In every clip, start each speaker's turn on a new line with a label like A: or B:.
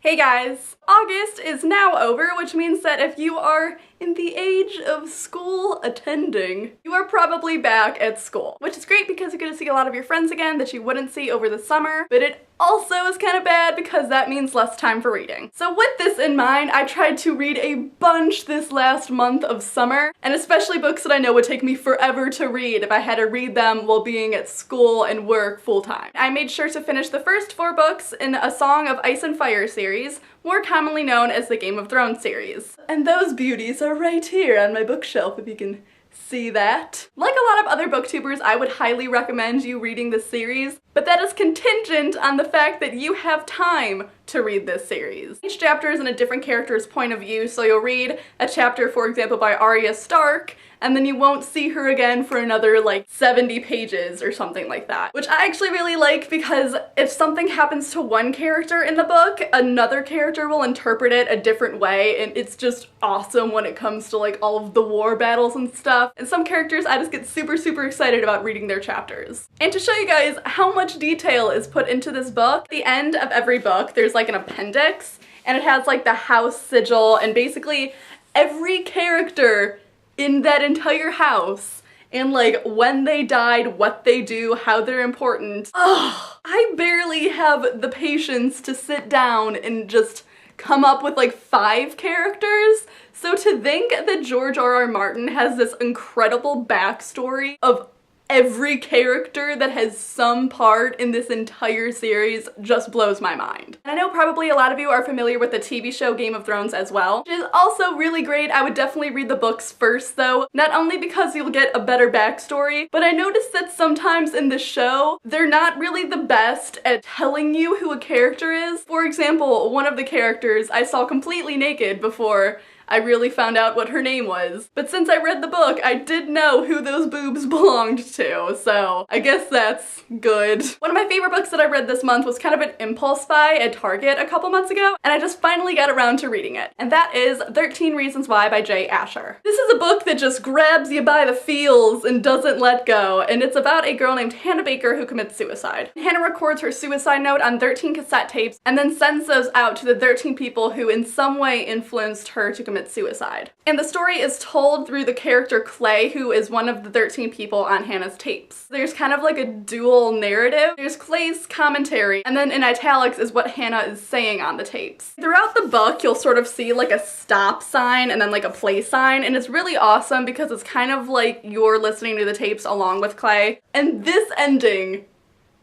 A: Hey guys! August is now over, which means that if you are in the age of school attending, you are probably back at school. Which is great because you're gonna see a lot of your friends again that you wouldn't see over the summer, but it also is kind of bad because that means less time for reading. So with this in mind, I tried to read a bunch this last month of summer, and especially books that I know would take me forever to read if I had to read them while being at school and work full time. I made sure to finish the first 4 books in A Song of Ice and Fire series, more commonly known as the Game of Thrones series. And those beauties are right here on my bookshelf if you can see that. Like a lot of other booktubers, I would highly recommend you reading this series, but that is contingent on the fact that you have time to read this series. Each chapter is in a different character's point of view, so you'll read a chapter, for example, by Arya Stark, and then you won't see her again for another like 70 pages or something like that. Which I actually really like because if something happens to one character in the book, another character will interpret it a different way, and it's just awesome when it comes to like all of the war battles and stuff. And some characters I just get super excited about reading their chapters. And to show you guys how much detail is put into this book, at the end of every book there's like an appendix, and it has like the house sigil and basically every character in that entire house and like when they died, what they do, how they're important. Ugh, I barely have the patience to sit down and just come up with like 5 characters. So to think that George R.R. Martin has this incredible backstory of every character that has some part in this entire series just blows my mind. And I know probably a lot of you are familiar with the TV show Game of Thrones as well, which is also really great. I would definitely read the books first though, not only because you'll get a better backstory, but I noticed that sometimes in the show, they're not really the best at telling you who a character is. For example, one of the characters I saw completely naked before I really found out what her name was. But since I read the book, I did know who those boobs belonged to, so I guess that's good. One of my favorite books that I read this month was kind of an impulse buy at Target a couple months ago, and I just finally got around to reading it. And that is 13 Reasons Why by Jay Asher. This is a book that just grabs you by the feels and doesn't let go, and it's about a girl named Hannah Baker who commits suicide. Hannah records her suicide note on 13 cassette tapes and then sends those out to the 13 people who in some way influenced her to commit suicide. And the story is told through the character Clay, who is one of the 13 people on Hannah's tapes. There's kind of like a dual narrative. There's Clay's commentary, and then in italics is what Hannah is saying on the tapes. Throughout the book, you'll sort of see like a stop sign and then like a play sign, and it's really awesome because it's kind of like you're listening to the tapes along with Clay. And this ending,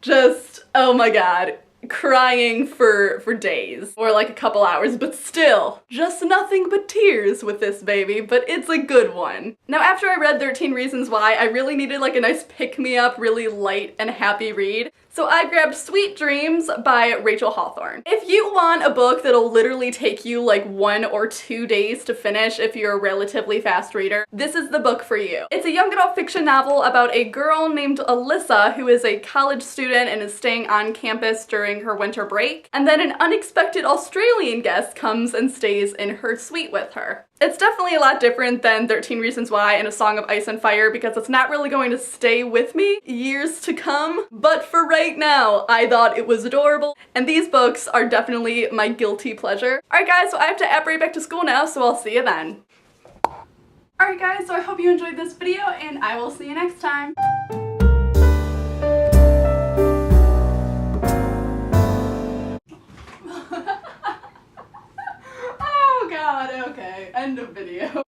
A: just, oh my god. Crying for days or like a couple hours, but still just nothing but tears with this baby, but it's a good one. Now after I read 13 Reasons Why, I really needed like a nice pick-me-up, really light and happy read. So I grabbed Sweet Dreams by Rachel Hawthorne. If you want a book that'll literally take you like 1 or 2 days to finish if you're a relatively fast reader, this is the book for you. It's a young adult fiction novel about a girl named Alyssa who is a college student and is staying on campus during her winter break, and then an unexpected Australian guest comes and stays in her suite with her. It's definitely a lot different than 13 Reasons Why and A Song of Ice and Fire because it's not really going to stay with me years to come, but for right now, I thought it was adorable, and these books are definitely my guilty pleasure. Alright guys, so I have to apparate back to school now, so I'll see you then. Alright guys, so I hope you enjoyed this video, and I will see you next time. Oh god, okay, end of video.